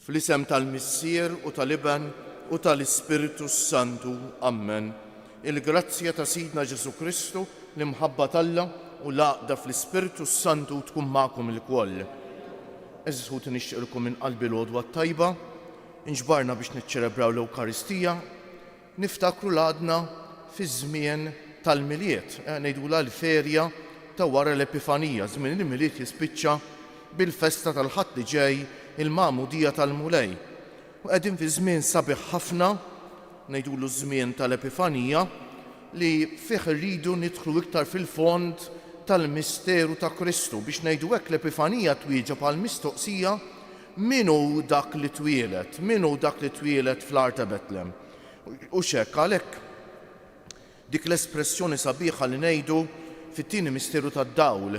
Fl-isem tal-Missier u tal-Iben u tal-Ispiritu Santu. Amen. Il-grazzja ta' Sidna Ġesu Kristu, l-imħabba tal-Alla u l-għaqda fl-Ispiritu Santu tkun magħkom il-koll. Eżis ħut nixtieqilkom minn qalbi l-għodwa tajba, inġbarna biex niċċelebraw l-Ewkaristija, niftakru l-għadna fi żmien tal-miliet, ngħidula l-ferja ta' wara l-Epifanija, żmien il-miliet jispiċċa bil-festa tal-Ħadd li ġej il-Magħmudija tal-Mulej. U qegħdin fi żmien sabiħ ħafna, ngħidulu żmien tal-Epifanija, li fih irridu nidħlu iktar fil-fond tal-misteru ta' Kristu biex ngħidu hekk l-Epifanija twieġeb għall-mistoqsija min hu dak li twielet, min hu dak li twielet fl-Ar ta' Betlem. U x'hekk għalhekk dik l-espressjoni sabiħa li ngħidu fit-tieni misteru tad-dawl,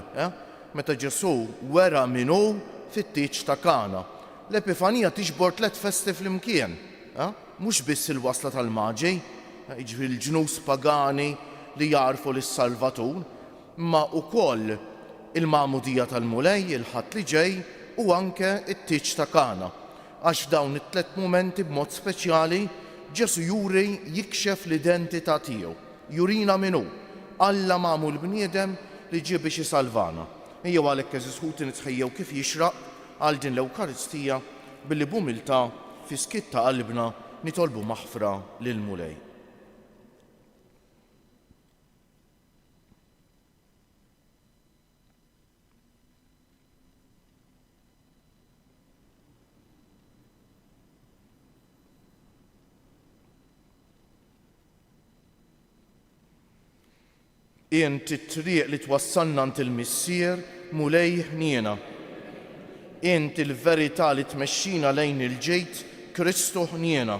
meta Ġesu wera min hu fit-tieġ ta' Kana. L-Epifanija tiġbor 3 festi flimkien, mhux biss il-wasla tal-Maġi, jiġri l-ġnus pagani li jarfu lis-Salvatur, ma wkoll il-Magħmudija tal-Mulej, il-Ħadd li ġej u anke t-tieġ ta' Kana. Għax dawn it-3 mumenti b'mod speċjali Ġesu juri jikxef l-identità tiegħu, jurina min hu, Alla magħmul bniedem li ġie biex isalvana. Ejjew għalhekk eżis ħuti nitħejjew kif jixraq għal din l-Ewkaristija billi b'umiltà fi skitt ta' qalbna nitolbu maħfra lil Mulej. Inti t-triq li twassalna ant il-Missier Mulej ħniena. Inti l-verità li tmexxina lejn il-ġejt Kristu ħniena.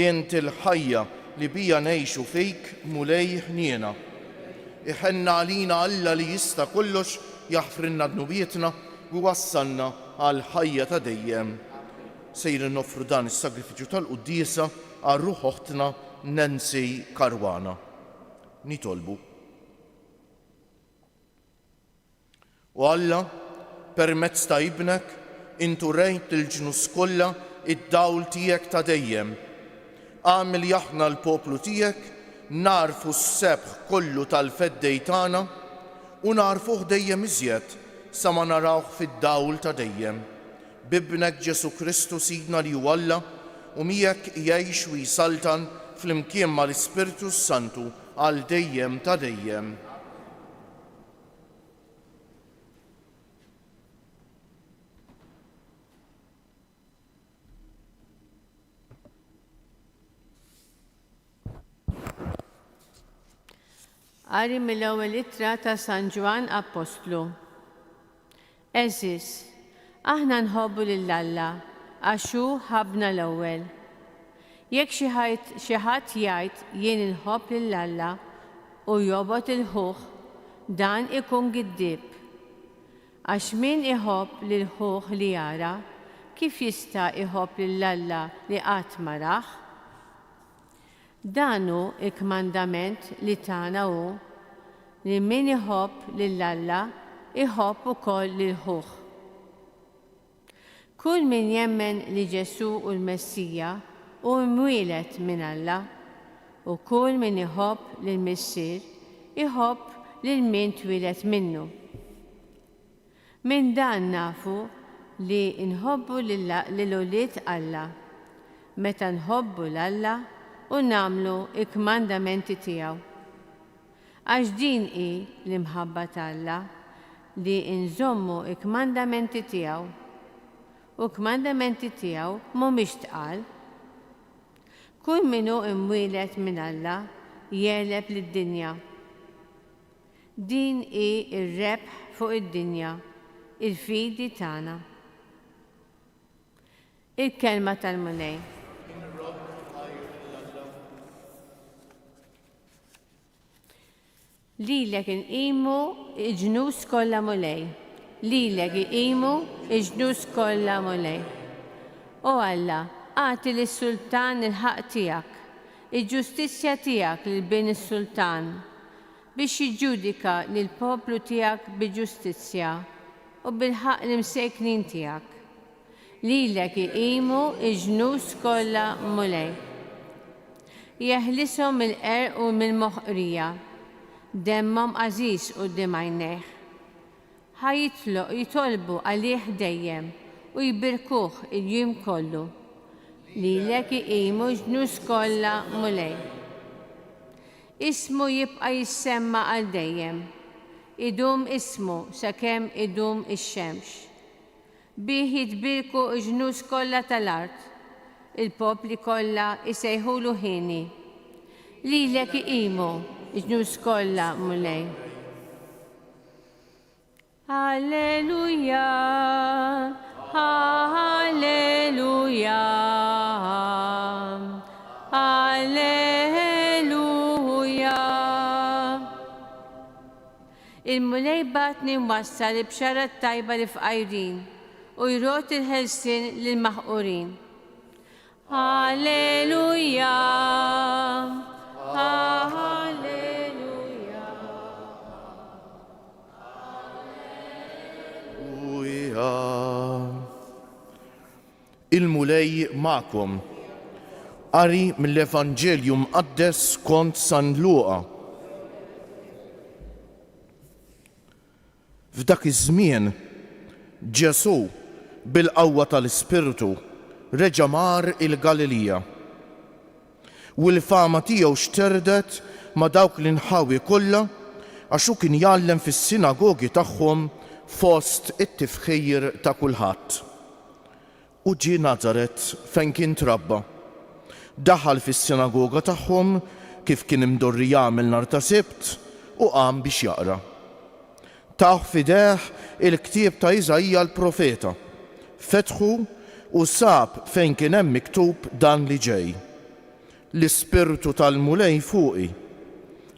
Inti l-ħajja li bija ngħixu fik Mulej ħniena. Iħenna għalina Alla li jista' kollox jaħfrilna dnubietna u wassalna għal ħajja ta' dejjem. Sejrin noffru dan is-sagrifiċċju tal-Quddiesa għal ruħ oħtna Nancy Karwana. Nitolbu. U Alla, permezz ta' ibnek, intu rejt il-ġnus kollha id-dawl tiegħek ta' dejjem. Għamil jaħna l-poplu tiegħek narfu s-sebħ kollu tal-feddej tagħna u narfuh dejjem iżjed sa ma narawh fid-dawl ta' dejjem. Bibnek Ġesu Kristu Sidna li hu Alla u miegħek jgħix u jisaltan fl-imkien mal-Ispiritu Santu għal dejjem ta' dejjem. Qari mill-ewwel ittra ta' San Ġwan Apostlu. Eżis, aħna nħobbu lil Alla għax hu ħabna l-ewwel. Jekk xi ħadd jgħid jien inħobb lil Alla u jobgħod il-ħuħ, dan ikun giddib. Għax min iħobb lil ħuħ li jara, kif jista' iħobb lil Alla li qatt ma rah? Dan hu l-kmandament li tagħna hu li min iħobb lil Alla iħobb ukoll lil ħuħ. Kull min jemmen li Ġesu hu l-Messija u mwielet minn Alla u kull min iħobb lill-Missier iħobb lil min twilet minnu. Minn dan nafu li nħobbu lil-ulied Alla meta nħobbu l-Alla u nagħmlu l-kmandamenti tiegħu. Għax din hi l-imħabba tal-Alla li nżommu l-kmandamenti tiegħu u kmandamenti tiegħu mhumiex tqal. Kull minnu imwieled minn Alla jeleb lid-dinja. Din hi r-rebħ fuq id-dinja, il-fidi tagħna. Il-kelma tal-Mulej. Lilek inqimu l-ġnus kollha Mulej. Lilek inqimu l-ġnus kollha Mulej. O Alla, għati lis-sultan il-ħaq tiegħek, il-ġustizzja tiegħek lil bin is-sultan biex jiġġudika lill-poplu tiegħek bi-ġustizzja u bil-ħaq l-imsejknin tiegħek. Lilek iqimu l-ġnus kollha Mulej. Jeħlishom mill-qerq u mill-moħqrija, demmhom għażiż quddiem għajnejh. Jitolbu għalih dejjem u jbirkuh il-jum kollu. Lilek iqimu l-ġnus kollha Mulej. Ismu jibqa' jissemma għal dejjem. Idum ismu sakemm idum ix-xemx. Bih jitbirku l-ġnus kollha tal-art. Il-popli kollha jsejħulu ħini. Lilek iqimu l-ġnus kollha Mulej. Alleluja, alleluja, alleluja. Il-Mulej batni mwassal b'xara tajba li f'qajrin u jrot il-ħelsien lil-maħqurin. Alleluja, alleluja. Il-Mulej ma'kom. Qari mill-Evanġelju mqaddes skont San Luqa. F'dak iż-żmien Ġesu bil-qawwa tal-Ispirtu reġa' mar il-Galilija. U l-fama tiegħu xterdet ma' dawk l-inħawi kollha għax hu kien jgħallem fis-sinagogi tagħhom fost it-tifħir ta' kulħadd. U ġie Nażaret fejn kien trabba. Daħal fis-sinagoga tagħhom kif kien imdorri jagħmel nhar ta' Sibt u qam biex jaqra. Taħ f'idejh il-ktieb ta' Iżajja l-profeta. Fetħu u sab fejn kien hemm miktub dan li ġej. L-Ispirtu tal-Mulej fuqi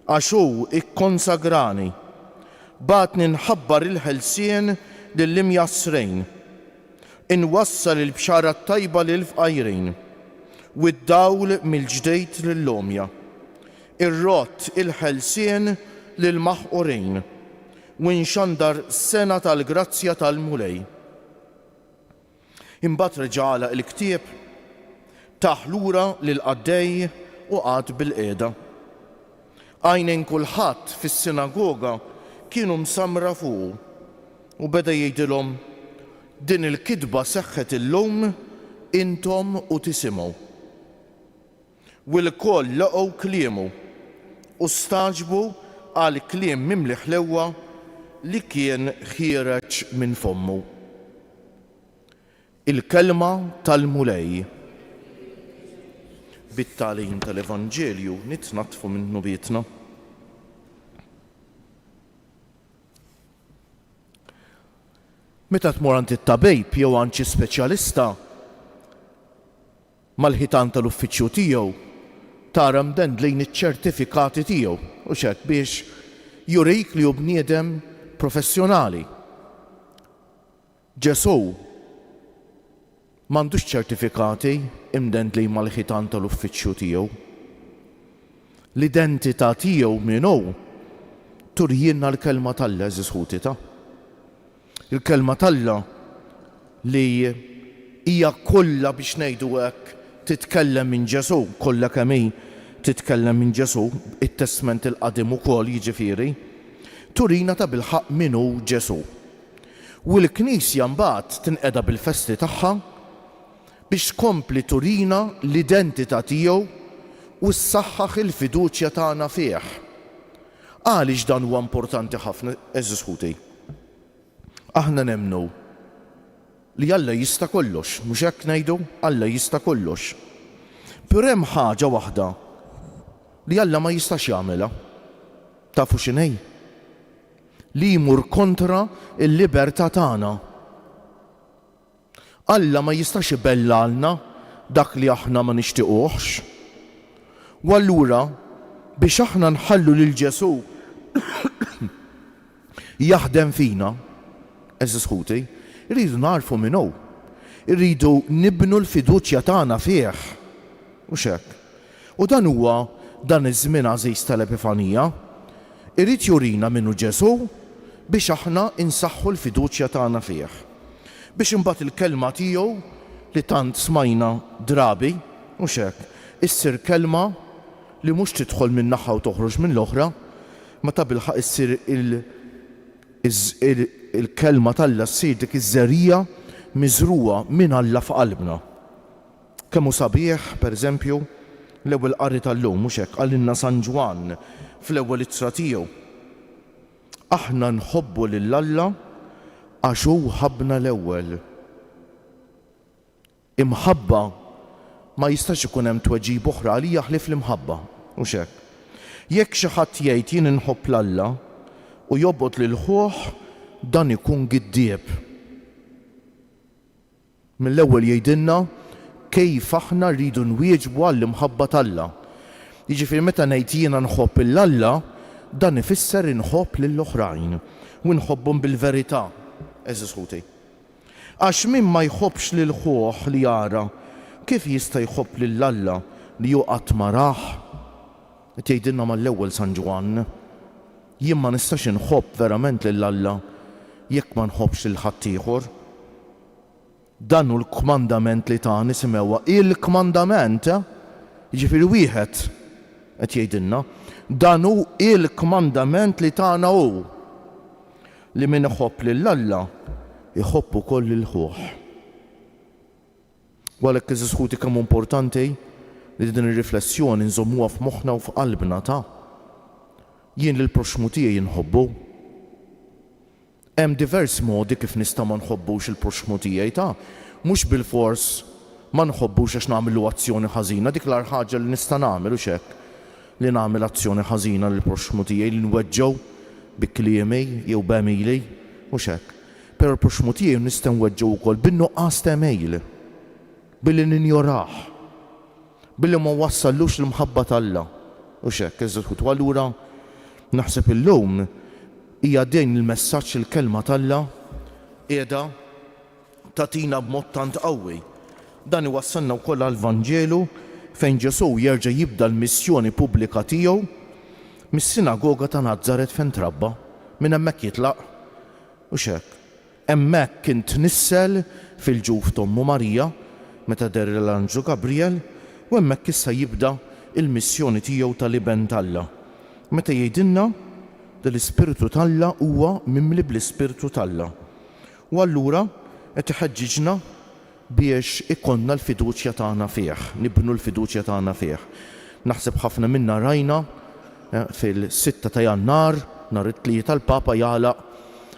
għax hu ikkonsagrani. Batni nħabbar il-ħelsien lill-imjasrejn. Inwassal il-bxara tajba lil-fqajrin u d-dawl mill-ġdejt lill-lomja. Irrott il-ħelsien lil-maħqurin u nxandar sena tal-grazzja tal-Mulej. Imbagħad reġala il-ktieb taħ lura lil-qaddej u qgħad bil-qiegħda. Għajnejn kulħadd fis-sinagoga kienu msamra fuqu u beda jgħidilhom din il-kidba seħħet illum intom u tisimgħu. U l-koll laqgħu kliemu u staġbu għal kliem mimli ħlewwa li kien ħireġ minn fommu. Il-kelma tal-Mulej. Bit-tagħlim tal-Evanġelju nitnatfu minnu bietna. Meta tmur għand it-tabib jew għand xi speċjalista mal-ħitan tal-uffiċċju tiegħu tara mdendlin iċ-ċertifikati tiegħu u x'hekk biex jurik li hu bniedem professjonali. Ġesu m'għandux ċertifikati imdendlin mal-ħitan tal-uffiċċju tiegħu. L-identità tiegħu min hu turjinna l-kelma tal-Alla eżis ħutita. Il-kelma tal-Alla li hija kollha biex ngħidu hekk titkellem minn Ġesu kollha kemm hi titkellem minn Ġesu, it-Testament il-qadim ukoll jiġifieri, turina ta' bilħaq min hu Ġesu. U l-Knisja mbagħad tinqeda bil-festi tagħha biex tkompli turina l-identità tiegħu u ssaħħaħ il-fiduċja tagħna fih. Għaliex dan huwa importanti ħafna, eżis ħuti. Aħna nemmnu li Alla jista' kollox, mhux hekk ngħidu? Alla jista' kollox. Però hemm ħaġa waħda li Alla ma jistax jagħmilha. Tafu x'inhi? Li jmur kontra il-libertà tagħna. Alla ma jistax ibellalna dak li aħna ma nixtiequhx. U allura biex aħna nħallu lil Ġesu jaħdem fina, eżis ħuti, irridu narfu minn hu. Irridu nibnu l-fiduċja tagħna fih. U x'hekk. U dan huwa dan iż-żmien għażiż tal-Epifanija, irid jurina minnu Ġesu biex aħna insaħħu l-fiduċja tagħna fih. Biex imbagħad il-kelma tiegħu li tant smajna drabi, u x'hekk, issir kelma li mhux tidħol minn naħa u toħroġ minn l-oħra, ma ta' bilħaq issir il-kelma tal-Alla ssir dik iż-żerija miżruwa minn Alla f'qalbna. Kemm hu sabiħ, pereżempju, l-ewwel qari tal-lum mhux hekk qalilna San Ġwan fl-ewwel ittra tiegħu. Aħna nħobbu lil Alla għax hu ħabbna l-ewwel. Imħabba ma jistax ikun hemm tweġib oħra li jaħlif l-imħabba, mhux hekk. Jekk xi ħadd jgħid jien inħobb l-Alla u jobgħod lil ħuh, dan ikun giddieb. Mill-ewwel jgħidilna kejf aħna rridu nwieġbu għall-imħabba tal-Alla. Jiġifieri meta ngħid jiena nħobb l-Alla, dan ifisser inħobb lill-oħrajn u nħobbhom bil-verità, eżis ħuti. Għax min ma jħobbx lil ħuh li jara, kif jista' jħobb lill-Alla li hu qatt ma rah? Qed jgħidilna mal-ewwel San Ġwan, jien ma nistax inħobb verament lill-Alla jekk ma nħobbx lil ħadd ieħor. Dan hu l-kmandament li ta' nisimgħuha il-kmandament, jiġifieri wieħed qed jgħidilna, dan hu il-kmandament li tagħna hu li min iħobb lill-Alla iħobb ukoll lil ħuh. Għalhekk eżis ħuti kemm importanti li din ir-riflessjoni nżommuha f'moħħna u f'qalbna ta' jien lil proxmu tiegħi nħobbu. Hemm diversi modi kif nista' ma nħobbux il-proxmu tiegħi ta' mhux bil-fors ma nħobbux għax nagħmlu azzjoni ħażina, dik l-ar ħaġa li nista' nagħmel u x'hekk li nagħmel azzjoni ħażina lil proxmu tiegħi li nweġġew bi kliemi jew b'emili u x'hekk. Però l-proxmu tiegħi nista' nweġġew ukoll bin-nuqqas ta' emejl, billi ninjorah, billi ma wassallux l-mħabba tal-Alla u x'hekk eżatt. U allura naħseb illum hija din il-messaġġ il-kelma tal-Alla qiegħda tagħtina b'mod tant qawwi. Dan iwassalna wkoll għall-Vanġelu fejn Ġesu jerġa' jibda l-missjoni pubblika tiegħu mis-sinagoga ta' Nażaret fejn trabba, minn hemmhekk jitlaq u x'hekk. Hemmhekk kien tnissel fil-ġuf t'Ommu Marija meta der l-Anġlu Gabriel u hemmhekk issa jibda il-missjoni tiegħu tal-iben tal-Alla. Meta jgħidilna li l-Ispirtu tal-Alla huwa mimli bl-Ispirtu tal-Alla. U allura qed iħeġġiġna biex ikonna l-fiduċja tagħna fih, nibnu l-fiduċja tagħna fih. Naħseb ħafna minna rajna fil-6 ta' Jannar nhar it-tlieta tal-Papa jagħlaq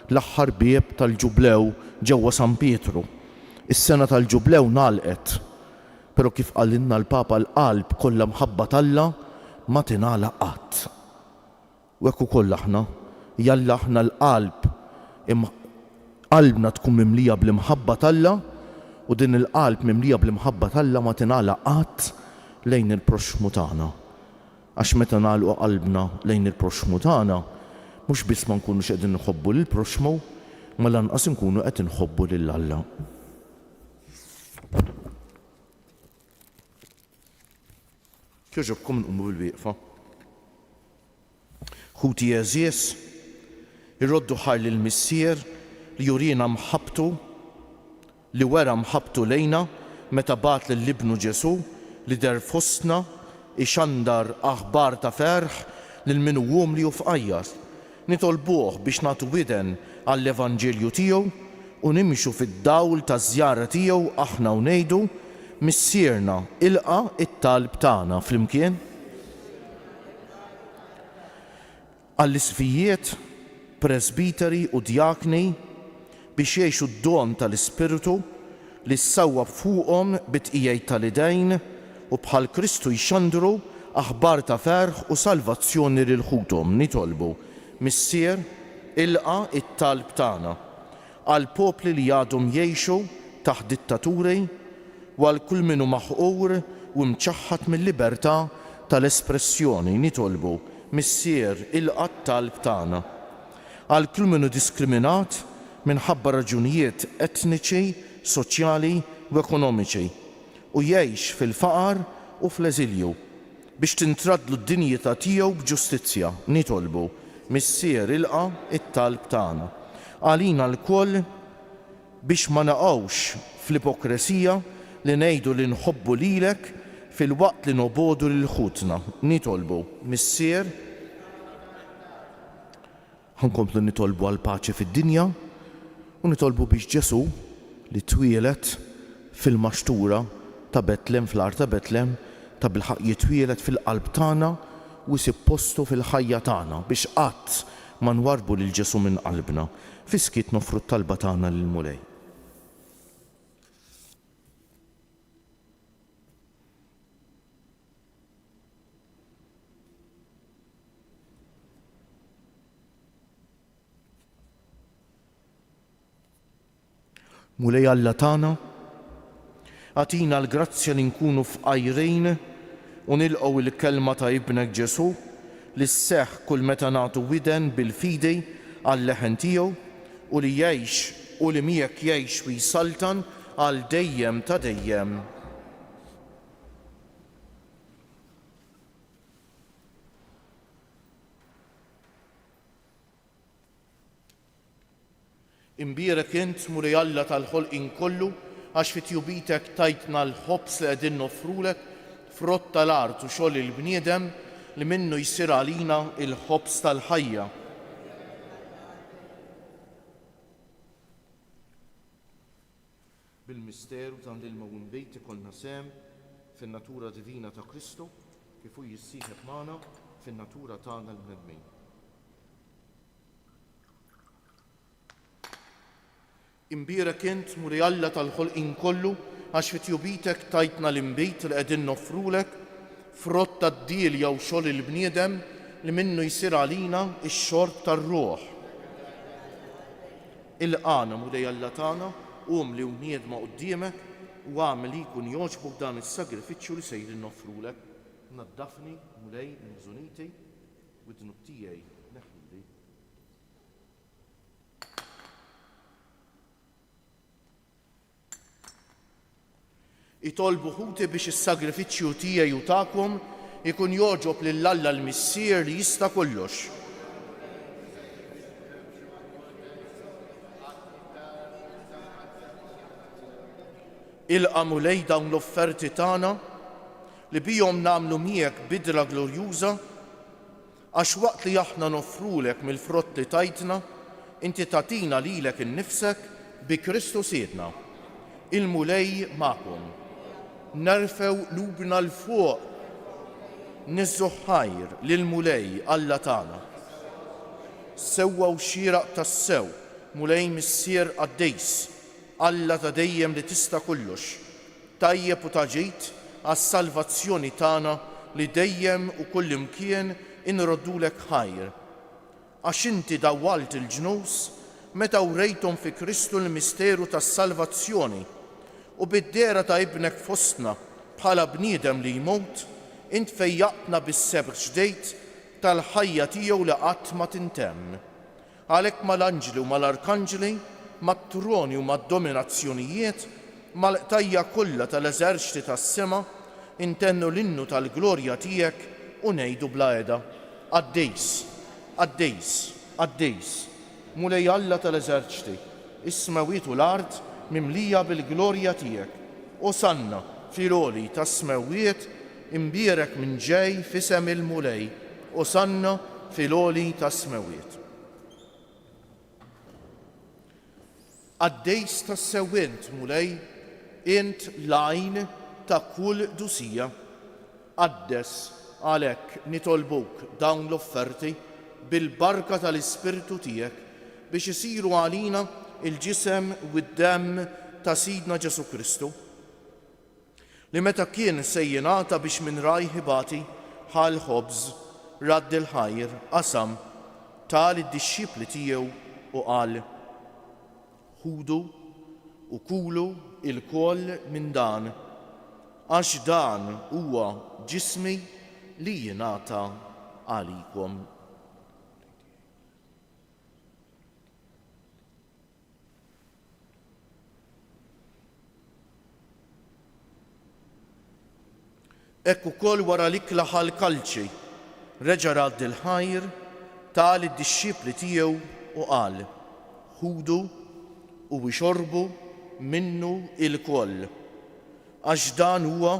l-aħħar bieb tal-Ġublew ġewwa San Pietru. Is-sena tal-Ġublew nagħlqet, però kif qalilna l-Papa l-qalb kollha mħabba tal-Alla ma tingħalaq qatt. U hekk ukoll aħna, jalla aħna l-qalb qalbna tkun mimlija bl-imħabba tal-Alla u din il-qalb mimlija bl-imħabba tal-Alla ma tingħalaq qatt lejn il-proxmu tagħna. Għax meta nagħlqu qalbna lejn il-proxmu tagħna, mhux biss ma nkunux qegħdin nħobbu lill-proxmu, ma lanqas inkunu qed inħobbu lill-Alla. Kieġobkom nqumu bil-wieqfa. Ħuti Eżies, irroddu ħar lill-missier li jurina mħabtu, li wera mħabtu lejna meta bat lill-Ibnu Ġesu li der fostna ixandar aħbar ta' ferħ lil min jumli u fqajjar. Nitolbuh biex nagħtu widen għall-Evanġelju tiegħu u nimxu fid-dawl ta' żjara tiegħu aħna u ngħidu missierna ilqa' it-talb tagħna flimkien. Għall-isfijiet, presbiteri u djakni biex jgħixu d-don tal-Ispiritu li ssawwab fuqhom bit-tqijjed tal-idejn u bħal Kristu jxandru aħbar ta' ferħ u salvazzjoni lil ħutom. Nitolbu missier ilqa' it-talb tagħna għal popli li għadhom jgħixu taħt dittaturi u għal kull minnu maħqur u mċaħħad mill-libertà tal-espressjoni. Nitolbu missier ilqa' it-talb tagħna għal kull minnu diskriminat minħabba raġunijiet etniċi, soċjali u ekonomiċi u jgħix fil-faqar u fl-eżilju biex tintradlu d-dinjità tiegħu b'ġustizzja. Nitolbu missier ilqa' it-talb tagħna għalina l-koll biex ma naqgħux fl-ipokresija li ngħidu li nħobbu lilek fil-waqt li nobodu lil ħutna. Nitolbu missier ħankomplu nitolbu għal paċi fid-dinja u nitolbu biex Ġesu li twielet fil-maxtura ta' Betlem, fl-art ta' Betlem, ta' bilħaq jitwielet fil-qalb tagħna u jsib postu fil-ħajja tagħna biex qatt ma nwarbu lil Ġesu minn qalbna. Fiskit nofru t-talba tagħna lil Mulej. Mulej Alla tagħna, għatina l-grazzja li nkunu f'qajrejn u nilqgħu il-kelma ta' ibnek Ġesu li sseħħ kull meta nagħtu widen bil-fidi għall-leħen tiegħu u li jgħix u li miegħek jgħix u jsaltan għal dejjem ta' dejjem. Imbierek int Mulej Alla tal-ħolqien kollu għax fit-tjubitek tajtna l-ħobs li qegħdin nofrulek frott tal-art u xogħol il-bniedem li minnu jsir għalina il-ħobs tal-ħajja. Bil-misteru ta' il-mawun bejt ikollna sem fin-natura divina ta' Kristu kif hu jissieħeb magħna fin-natura tagħna l-bnedmin. Imbierek int Mulej Alla tal-ħolqien kollu għax fit-tjubitek tajtna l-imbejt li qegħdin nofrulek frott tad-diel jew xogħol il-bniedem li minnu jsir għalina x-xorb tar-ruħ. Ilqana Mulej Alla tagħna li wniedma quddiemek u għamel li jkun jogħġbok dan is-sagrifiċċju li sejrin nofrulek. Naddafni Mulej minn żuniti u d-dnub tiegħi neħħili. Itolbu ħuti biex is-sagrifiċċju tiegħi u tagħkom ikun jogħġob lil Alla l-Missier li jista' kollox. Ilqa' Mulej dawn l-offerti tagħna li bihom nagħmlu miegħek bidra glorjuża għax waqt li aħna nofrulek mill-frott li tajtna, inti tagħtina lilek innifsek bi Kristu Siedna. Il-Mulej magħkom. Nerfew lubna l-fuq, niżżu ħajr lil Mulej Alla tagħna. Sewwa u xieraq tas-sew, Mulej missier għaddejs, Alla ta' dejjem li tista' kollox, tajjeb u taġid għas-salvazzjoni tagħna li dejjem u kull imkien inroddulek ħajr. Għax inti dawwalt il-ġnus meta wrejthom fi Kristu l-misteru tas-salvazzjoni u bid-dera ta' ibnek fostna bħala bniedem li jmut, int fejjaqtna bis-sebr ġdejt tal-ħajja tiegħu li qatt ma tintemm. Għalhekk mal-anġli u mal-arkanġli, mat-troni u mad-dominazzjonijiet, mal-qtajja kollha tal-eżerċiti tas-sema, intennu l-innu tal-glorja tiegħek u ngħidu bla qiegħda: Għaddejs, għaddejs, għaddejs, Mulej Alla tal-eżerċiti, is-smawiet u l-art mimlija bil-glorja tiegħek. Osanna fil-għoli tas-smawiet imbierek minn ġej fisem il-mulej u sanna fil-oli ta' smewiet. Għaddejs ta' sewint mulej int lajn ta' kull dusija. Għaddes għalek nitolbuk dawn l-offerti bil-barka tal-Ispirtu tiegħek biex isiru għalina il-ġisem u d-dem ta' Sidna Ġesu Kristu li meta kien se jingħata biex minn rajħibati ħal ħobż radd il-ħajr qasam tal id-dixxipli tiegħu u qal: ħudu u kulu il-koll minn dan għax dan huwa ġismi li jingħata għalikom. Ekk ukoll wara l-ikla ħal-kalċi reġa' radd il-ħajr tal id-dixxipli tiegħu u qal: ħudu u ixorbu minnu il-koll għax dan huwa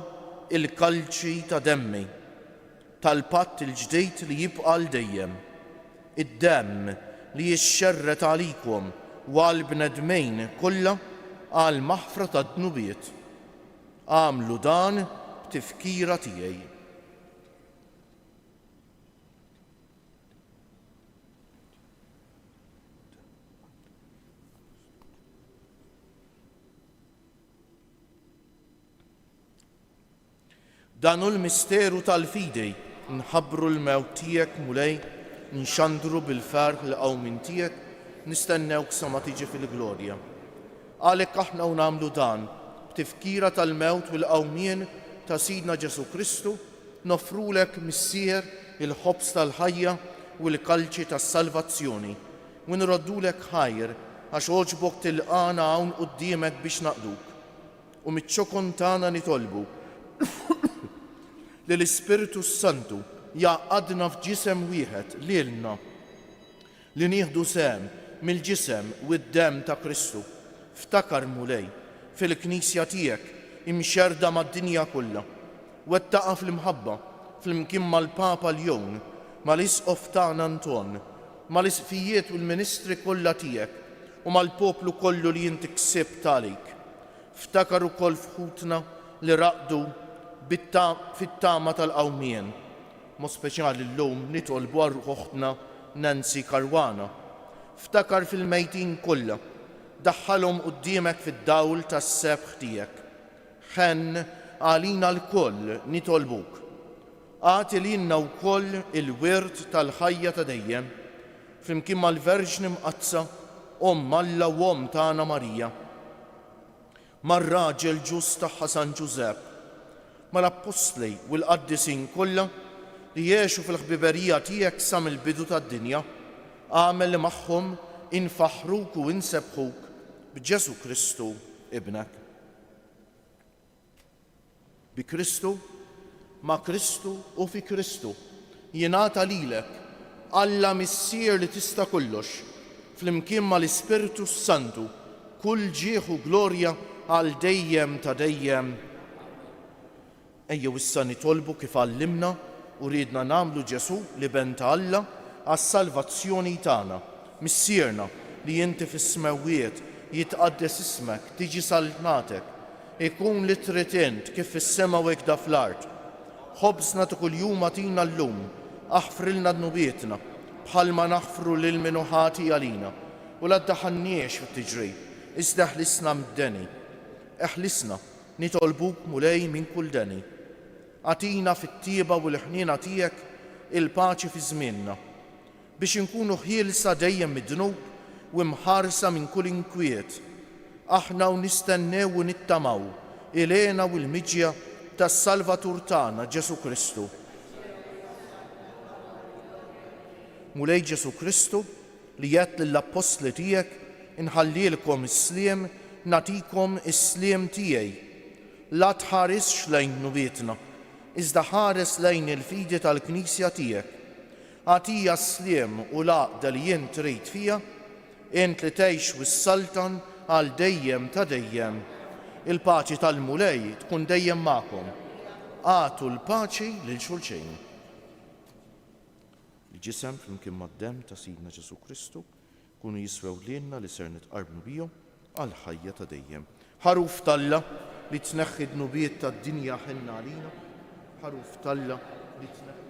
il-kalċi ta' demmi tal-patt il-ġdejt li jibqa' l dejjem, id-demm li jixxerret għalikom u għall-bnedmejn kollha għal maħfra tad-dnubiet. Għamlu dan b'tifkira tiegħi. Dan hu l-misteru tal-fidej, nħabbru l-mewt tiegħek mulej, nxandru bil-ferħ l-qawmin tiegħek, nistennewk sa ma tiġi fil-glorja. Għalhekk aħna nagħmlu dan b'tifkira tal-mewt u l-qawmien ta' Sidna Ġesu Kristu, nofrulek missier il-ħobż tal-ħajja u l-kalċi tas-salvazzjoni u nroddulek ħajr għax oġbok tilqana hawn quddiemek biex naqduk u miċ-ċokon tagħna nitolbu li l-Ispiritu Santu jaqadna f'ġisem wieħed lilna li nieħdu sehem mill-ġisem u d-demm ta' Kristu. Ftakar mulej fil-Knisja tiegħek imxerda mad-dinja kollha, wettaqa fl-imħabba fl-imkien mal-Papa Ljon, mal-Isqof tagħna Anton, mal-isqfijiet u l-ministri kollha tiegħek u mal-poplu kollu li inti ksibt għalik. Ftakar ukoll fħutna li raqdu fit-tama tal-qawmien, mod speċjali llum nitolbu għal uħtna Nancy Karwana. Ftakar fil-mejtin kollha, daħħalhom quddiemek fid-dawl tas-sebħ tiegħek. Ħenn għalina l-koll nitolbuk. Għati lilna wkoll il-wirt tal-ħajja ta' dejjem, flimkien mal-Verġni Mqazza, Alla u tagħna Marija, mar-raġel ġust tagħha San Ġusepp, mal-Apostli u l-Qaddisin kollha li jgħixu fil-ħbiberija tiegħek sa mill-bidu tad-dinja, għamel li magħhom infaħruk u insebħuk b'Ġesu Kristu ibnek. Bi Kristu, ma' Kristu u fi Kristu jingħata lilek Alla missier li tista' kollox, flimkien mal-Ispiritu Santu, kull ġieħ u glorja għal dejjem ta' dejjem. Ejjew issa nitolbu kif għallimna u ridna nagħmlu Ġesu li ben ta' Alla għas-salvazzjoni tagħna. Missierna li inti fis-smewiet jitqaddes ismek, tiġi saltnatek, ikun li trid int kif fis-sema u hekk fl-art. Ħobżna ta' kuljum agħtina llum, aħfrilna dnubietna bħalma naħfru lil min ħati għalina u la ddaħħalniex fit-tiġrib, iżda ħlisna mid-deni. Eħlisna nitolbuk mulej minn kull deni. Għatina fit-tieba u l-ħniena tiegħek il-paċi fi żmienna biex inkunu ħielsa dejjem mid-dnub u mħarsa minn kull inkwiet. Aħna u nistennew u nittamaw ilena u l-miġja tas-Salvatur tagħna Ġesu Kristu. Mulej Ġesu Kristu li jgħid lill-Apostli tiegħek inħallilkom is-sliem, nagħtikom is-sliem tiegħi. La tħaresx lejn nubietna, iżda ħares lejn il-fidi tal-Knisja tiegħek. Għatija s-sliem u l-għaqda li jien trid fija, int li tgħix wis-saltan għal dejjem ta' dejjem. Il-paċi tal-mulej tkun dejjem magħkom. għatu l-paċi lil xulxejn. Il-ġisem flimkien mad-dem ta' Sidna Ġesu Kristu kunu jiswew lilna li ser nitqarbu bihom għal ħajja ta' dejjem. Ħaruf talla li tneħħi d-nubiet tad-dinja ħinna għalina, ħaruf talla li tneħħi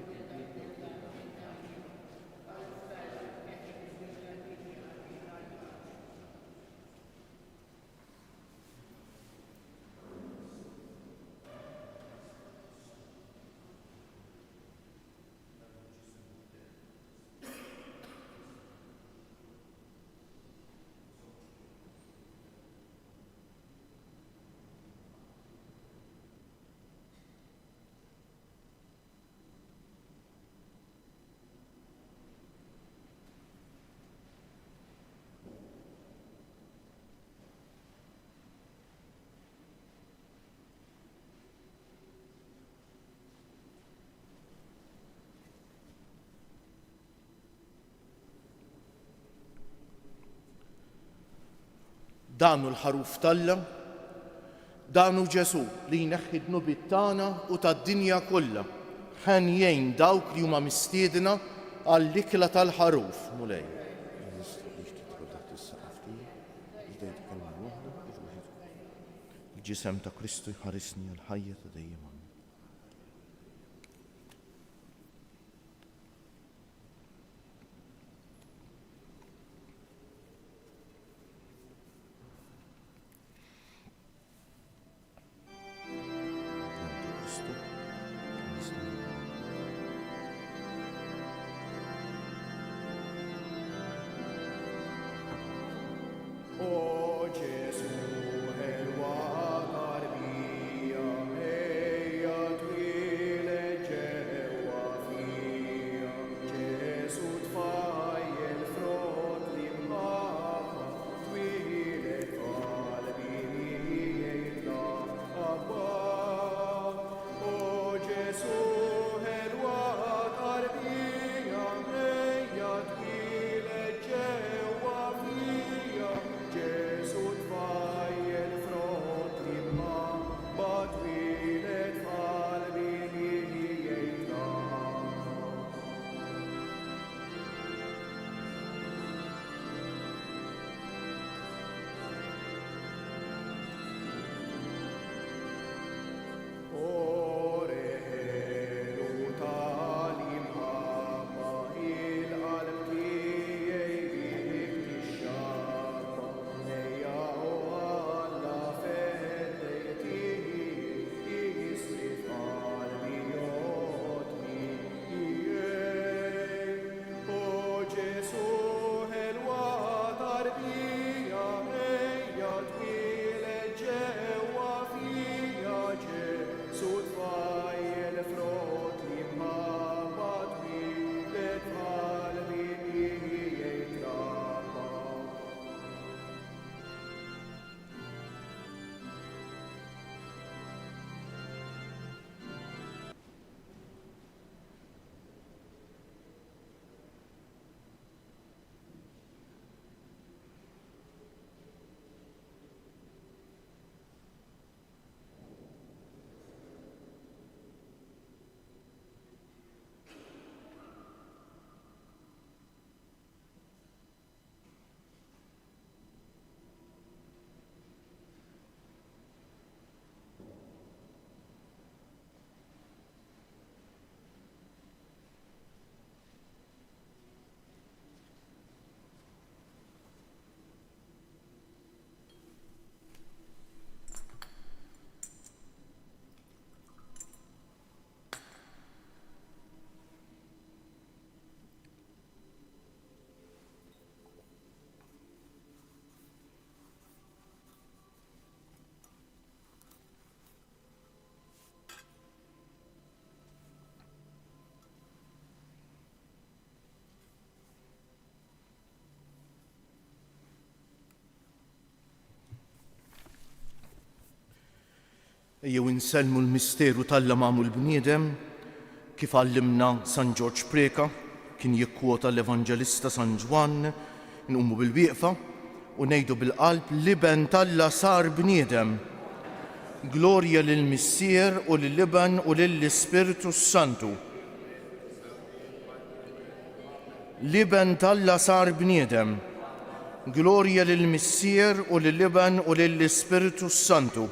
danu l-ħaruf talla, danu Ġesu li jneħħi d-nubiet tagħna u tad-dinja kollha, ħenjejn dawk li huma mistiedna għall-ikla tal-ħaruf mulej. Il-ġisem ta' Kristu jħarisni għal-ħajja ta' dejjem. Ejjew insellmu l-misteru tal-la magħmul bniedem kif għallimna San George Preka, kien jikkwota l-Evanġelista San Ġwan, nqumu bil-wieqfa u ngħidu bil-qalb li ben tal-la sar bniedem Glorja lill-Missier u lill-Iban u lill-Ispiritu Santu. L-Iban talla sar bniedem. Glorja lill-Missier u lill-Iban u lill-Ispiritu Santu.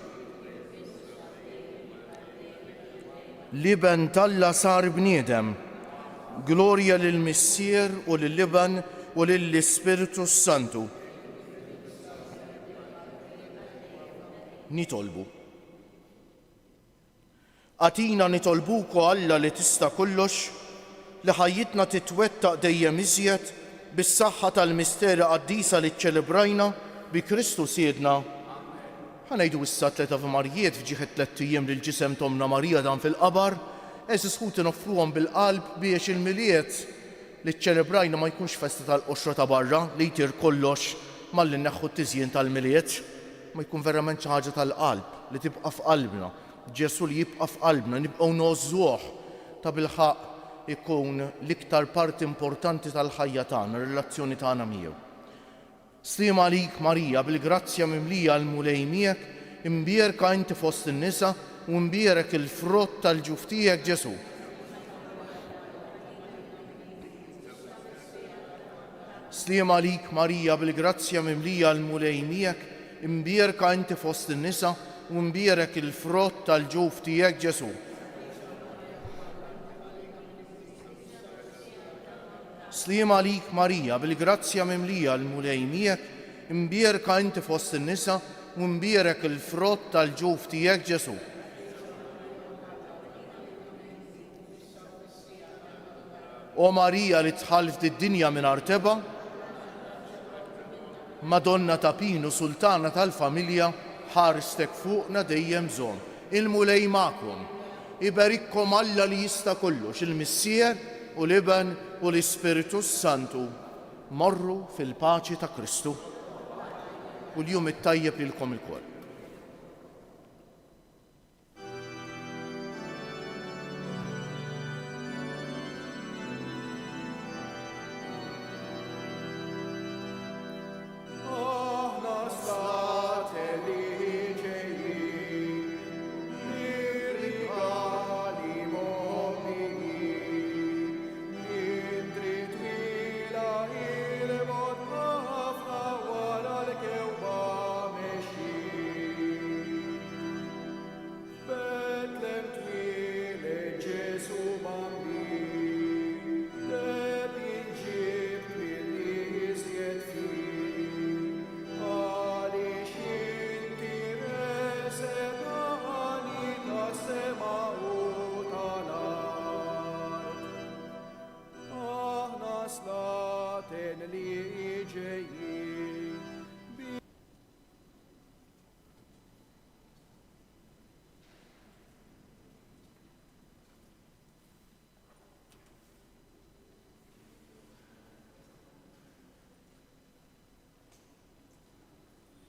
L-Iban talla sar bniedem. Glorja lill-Missier u lill-Iban u lill-Ispiritu Santu. Nitolbu. Atina nitolbuku Alla li tista' kollox li ħajjitna titwettaq dejjem iżjed bis-saħħa tal-misteri qaddisa li ċċelebrajna bi Kristu Siedna. Ħanejdu issa 3 Ave Marijiet f'ġieħ 3 ijiem lil ġisem Tomna Marija dan fil-qabar, eżis ħuti noffruhom bil-qalb biex il-miliet li ċċelebrajna ma jkunx festa tal-qoxra ta' barra li jtir kollox malli nneħħu t-tiżjien tal-miliet, ma jkun verament xi ħaġa tal-qalb li tibqa' f'qalbna. Ġesu li jibqa' f'qalbna, nibqgħu nożżuh ta' bilħaq ikun l-iktar parti importanti tal-ħajja tagħna, ir-relazzjoni tagħna miegħu. Sliem għalik Marija bil-grazzja mimlija l-mulej miegħek, imbierka inti fost in-nisa u mbierek il-frott tal-ġuf tiegħek Ġesu. Sliem għalik Marija bil-grazzja mimlija l-mulej miegħek, imbierka inti fost in-nisa u mbierek il-frott tal-ġuf tiegħek Ġesu. Sliem għalik Marija bil-grazzja mimlija l-mulej miegħek, imbierka inti fost in-nisa u mbierek il-frott tal-ġuf tiegħek Ġesu. O Marija li tħalft id-dinja mingħajr teba, Madonna ta' Pinu Sultana tal-familja, ħarstek fuqna dejjem bżonn. Il-mulej magħkom. Iberikkom Alla li jista' kollox, il-Missier u l-Iban u l-Ispiritu Santu. Morru fil-paċi ta' Kristu. U l-jum it-tajjeb lilkom il-kol.